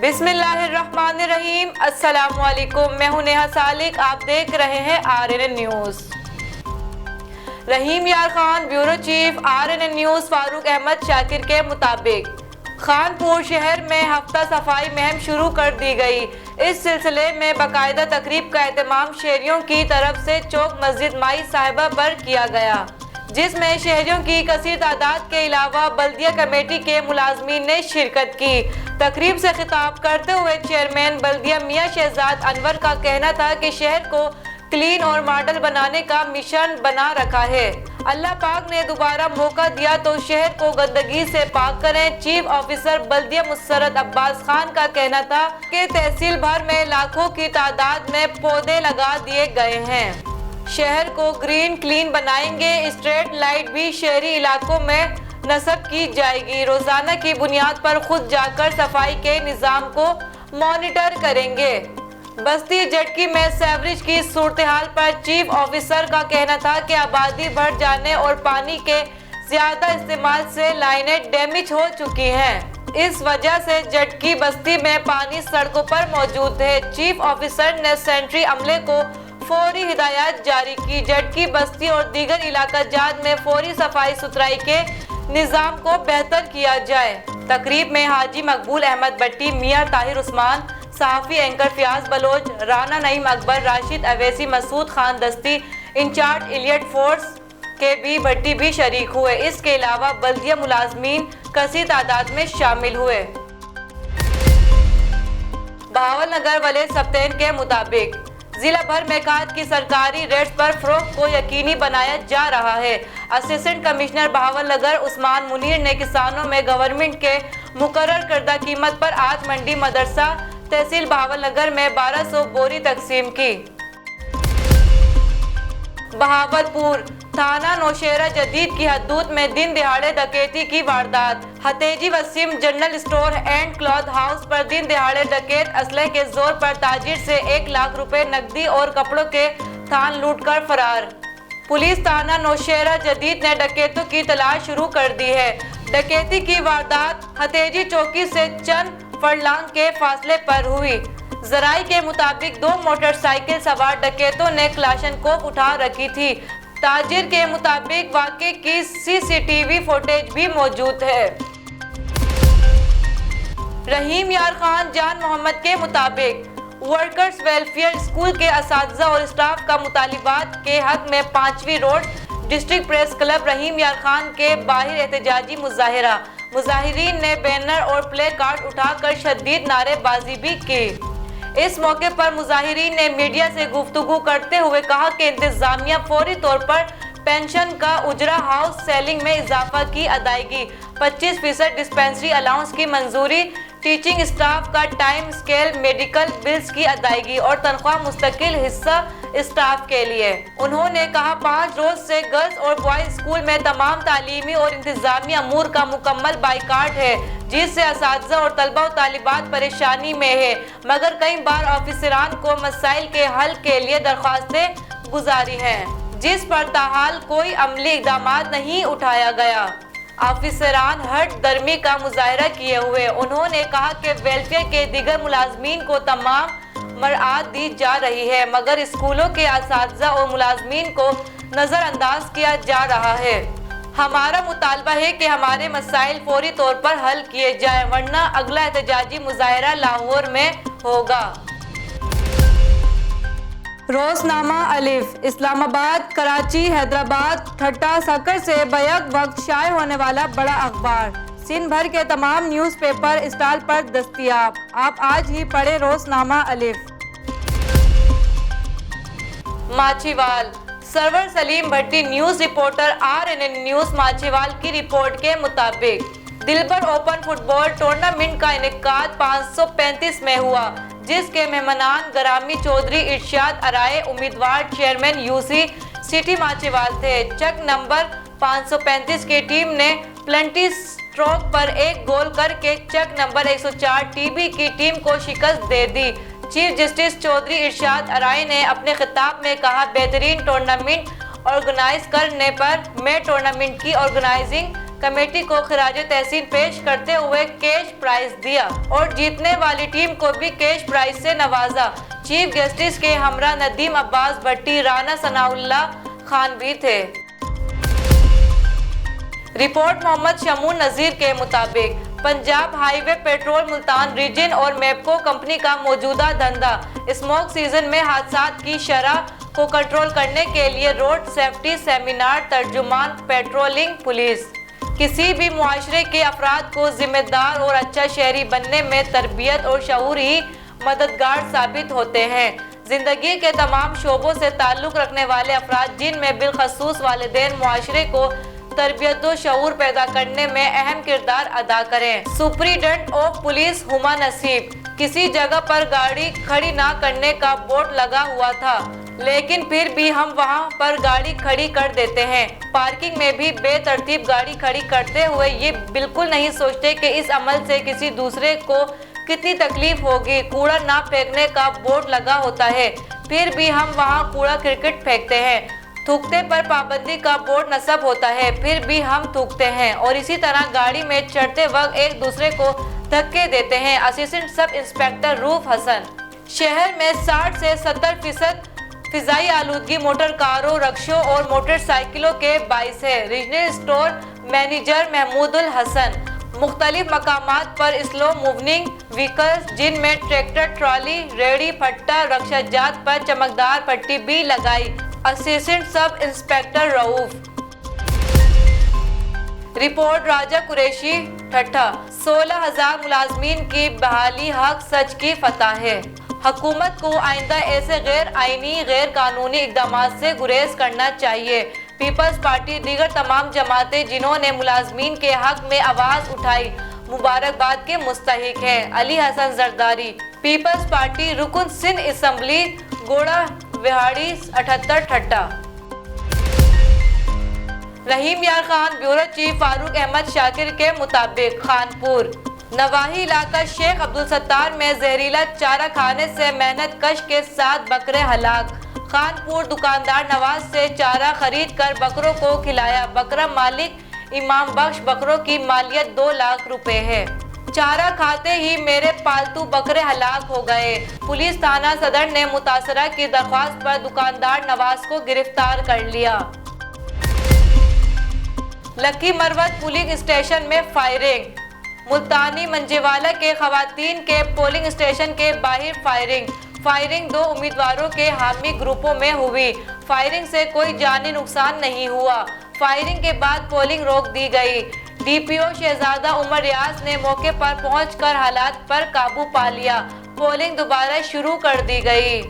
बिस्मिल्लाहिर्रहमानिर्रहीम। अस्सलामुअलैकुम। मैं हूं नेहा सालिक। आप देख रहे हैं RNN news. Rahim Yar Khan bureau chief RNN news Farooq Ahmed Shakir के मुताबिक खानपुर शहर में हफ्ता सफाई मुहिम शुरू कर दी गई। इस सिलसिले में बाकायदा तकरीब का एहतमाम शहरियों की तरफ से चौक मस्जिद माई साहिबा पर किया गया, जिसमें शहरियों की कसीर तादाद के अलावा बल्दिया कमेटी के मुलाजमीन ने शिरकत की। तकरीब से खिताब करते हुए चेयरमैन बल्दिया मियां शहजाद अनवर का कहना था कि शहर को क्लीन और मॉडल बनाने का मिशन बना रखा है। अल्लाह पाक ने दोबारा मौका दिया तो शहर को गंदगी से पाक करें। चीफ ऑफिसर बल्दिया मुसरत अब्बास खान का कहना था कि तहसील भर में लाखों की तादाद में पौधे लगा दिए गए हैं। शहर को ग्रीन क्लीन बनाएंगे। स्ट्रीट लाइट भी शहरी इलाकों में नस्ब की जाएगी। रोजाना की बुनियाद पर खुद जाकर सफाई के निज़ाम को मॉनिटर करेंगे। बस्ती जटकी में सेवरेज की सूरत हाल पर चीफ ऑफिसर का कहना था कि आबादी बढ़ जाने और पानी के ज्यादा इस्तेमाल से लाइनें डैमेज हो चुकी हैं। इस वजह से जटकी बस्ती में पानी सड़कों पर मौजूद है। चीफ ऑफिसर ने सेंट्री अमले को फौरी हिदायत जारी की। जटकी बस्ती और दीगर इलाका जात में फौरी सफाई सुथराई के निज़ाम को बेहतर किया जाए। तकरीब में हाजी मकबूल अहमद भट्टी, मियां ताहिर उस्मान, सहाफ़ी एंकर फयाज बलोच, राना नईम अकबर, राशिद अवैसी, मसूद खान दस्ती, इंचार्ज इलियट फोर्स के भी भट्टी भी शरीक हुए। इसके अलावा बल्दिया मुलाजमीन कसी तादाद में शामिल हुए। बहावल नगर वाले सप्तान के मुताबिक जिला भर में खाद की सरकारी रेट्स पर फरोख्त को यकीनी बनाया जा रहा है। असिस्टेंट कमिश्नर बहावल नगर उस्मान मुनीर ने किसानों में गवर्नमेंट के मुकर्रर करदा कीमत पर आज मंडी मदरसा तहसील बहावल नगर में 1200 बोरी तकसीम की। बहावलपुर थाना नौशेरा जदीद की हदूद में दिन दिहाड़े डकैती की वारदात। हतेजी Waseem general store and cloth house पर दिन दिहाड़े डकैत असलहे के जोर पर ताजिर से 1 लाख रुपए नकदी और कपड़ों के थान लूटकर फरार। पुलिस थाना नौशेरा जदीद ने डकैतों की तलाश शुरू कर दी है। डकैती की वारदात हतेजी चौकी से चंद फरलांग के फासले पर हुई। जराई के मुताबिक 2 मोटरसाइकिल सवार डकैतों ने क्लाशनकोफ उठा रखी थी। ताजिर के मुताबिक वाक़े की CCTV फुटेज भी मौजूद है। रहीम यार खान जान मोहम्मद के मुताबिक वर्कर्स वेलफेयर स्कूल के असातिज़ा और स्टाफ का मुतालिबात के हक में 5वीं रोड डिस्ट्रिक्ट प्रेस क्लब रहीम यार खान के बाहर एहतजाजी मुजाहिरा। मुजाहिरीन ने बैनर और प्ले कार्ड उठाकर शदीद नारेबाजी भी की। इस मौके पर मुजाहिरीन ने मीडिया से गुफ्तगू करते हुए कहा कि इंतजामिया फौरी तौर पर पेंशन का उजरा हाउस सेलिंग में इजाफा की अदायगी, 25% डिस्पेंसरी अलाउंस की मंजूरी, टीचिंग स्टाफ का टाइम स्केल, मेडिकल बिल्स की अदायगी और तनख्वाह मुस्तकिल हिस्सा स्टाफ के लिए। उन्होंने कहा 5 रोज से गर्ल्स और बॉयज स्कूल में तमाम तालीमी और इंतजामी अमूर का मुकम्मल बाइकाट है, जिससे असातिज़ा और तलबा और तालिबात परेशानी में है, मगर कई बार ऑफिसरान को मसाइल के हल के लिए दरख्वास्तें गुजारी हैं, जिस पर ताहाल कोई अमली इक़दाम नहीं उठाया गया। ऑफिसरान हट दर्मी का मुजाहरा किए हुए उन्होंने कहा कि वेलफेयर के दीगर मुलाजमीन को तमाम मराद दी जा रही है, मगर स्कूलों के असातिज़ा और मुलाजमीन को नज़रअंदाज किया जा रहा है। हमारा मुतालबा है कि हमारे मसाइल फौरी तौर पर हल किए जाएं, वरना अगला एहतजाजी मुजाहरा लाहौर में होगा। रोजनामा अलिफ इस्लामाबाद, कराची, हैदराबाद, ठट्टा, सकर से बैक वक्त शाये होने वाला बड़ा अखबार सिंध भर के तमाम न्यूज़पेपर स्टॉल पर दस्तयाब। आप आज ही पढ़े रोजनामा अलिफ। माछीवाल सरवर सलीम भट्टी news reporter RNN news Machhiwal की रिपोर्ट के मुताबिक दिलबर ओपन फुटबॉल टूर्नामेंट का इनेकाद 535 में हुआ, जिसके मेहमानान ग्रामी चौधरी इरशाद अराए उम्मीदवार चेयरमैन UC सिटी माछीवाल थे। चक नंबर 535 की टीम ने प्लेंटी स्ट्रोक पर 1 गोल करके चक नंबर 104 TB की टीम को शिकस्त दे दी। चीफ जस्टिस चौधरी इरशाद अराए ने अपने खिताब में कहा, बेहतरीन टूर्नामेंट ऑर्गेनाइज करने पर मैं टूर्नामेंट की ऑर्गेनाइजिंग कमेटी को खिराजे तहसीन पेश करते हुए कैश प्राइज दिया और जीतने वाली टीम को भी कैश प्राइज से नवाजा। चीफ गेस्टिस के हमरा नदीम अब्बास भट्टी, राना सनाउल्लाह खान भी थे। रिपोर्ट मोहम्मद शमून नजीर के मुताबिक Punjab highway patrol Multan region और मैपको कंपनी का मौजूदा धंधा स्मोक सीजन में हादसात की शरह को कंट्रोल करने के लिए रोड सेफ्टी सेमिनार, तर्जुमान, पेट्रोलिंग, पुलिस किसी भी मुआशरे के अफराद को जिम्मेदार और अच्छा शहरी बनने में तरबियत और शऊर ही मददगार साबित होते हैं। जिंदगी के तमाम शोबों से ताल्लुक रखने वाले अफराद, जिनमें बिलखसूस वालिदैन, मुआशरे को तरबियत और शऊर पैदा करने में अहम किरदार अदा करें। सुप्रीडेंट ऑफ पुलिस हुमा नसीब, किसी जगह पर गाड़ी खड़ी ना करने का बोर्ड लगा हुआ था, लेकिन फिर भी हम वहां पर गाड़ी खड़ी कर देते हैं। पार्किंग में भी बेतरतीब गाड़ी खड़ी करते हुए ये बिल्कुल नहीं सोचते कि इस अमल से किसी दूसरे को कितनी तकलीफ होगी। कूड़ा ना फेंकने का बोर्ड लगा होता है, फिर भी हम वहां कूड़ा क्रिकेट फेंकते हैं। थूकते पर पाबंदी का बोर्ड नस्ब होता है, फिर भी हम थूकते हैं। और इसी तरह गाड़ी में चढ़ते वक्त एक दूसरे को धक्के देते हैं। Assistant sub inspector roof Hasan. शहर में 60 से 70% फिजाई आलूदगी मोटर कारों, रक्शों और मोटरसाइकिलों के बाइस है। Regional store manager Mahmudul Hasan. मुख्तलिफ मकामात पर स्लो मूविंग व्हीकल्स, जिनमें ट्रैक्टर, ट्रॉली, रेहड़ी, फट्टा, रक्षाजात पर चमकदार पट्टी भी लगाई। Assistant sub inspector Rauf. Report Raja Qureshi Thatta. 16,000 मुलाजमीन की बहाली हक सच की फतह है। हुकूमत को आइंदा ऐसे गैर आईनी, गैर कानूनी इक़दामात से गुरेज करना चाहिए। पीपल्स पार्टी दीगर तमाम जमातें जिन्होंने मुलाजमीन के हक में आवाज़ उठाई, मुबारकबाद के मुस्तहिक है। अली हसन जरदारी, पीपल्स पार्टी रुकन सिंध असम्बली, गोड़ा विहाड़ी 78 ठट्टा। रहीम यार खान, ब्यूरो चीफ फारूक अहमद शाकिर के मुताबिक खानपुर नवाही इलाका शेख अब्दुल सत्तार में जहरीला चारा खाने से मेहनत कश के 7 बकरे हलाक। खानपुर दुकानदार नवाज से चारा खरीद कर बकरों को खिलाया। बकरा मालिक इमाम बख्श। बकरों की मालियत 2 लाख रुपए है। चारा खाते ही मेरे पालतू बकरे हलाक हो गए। पुलिस थाना सदर ने मुतासरा की दरख्वास्त पर दुकानदार नवाज को गिरफ्तार कर लिया। लकी मरवत पोलिंग स्टेशन में फायरिंग। मुल्तानी मंजेवाला के खवातीन के पोलिंग स्टेशन के बाहर फायरिंग 2 उम्मीदवारों के हामी ग्रुपों में हुई। फायरिंग से कोई जानी नुकसान नहीं हुआ। फायरिंग के बाद पोलिंग रोक दी गई। डीपीओ शहजादा उमर रियाज ने मौके पर पहुंचकर हालात पर काबू पा लिया। पोलिंग दोबारा शुरू कर दी गई।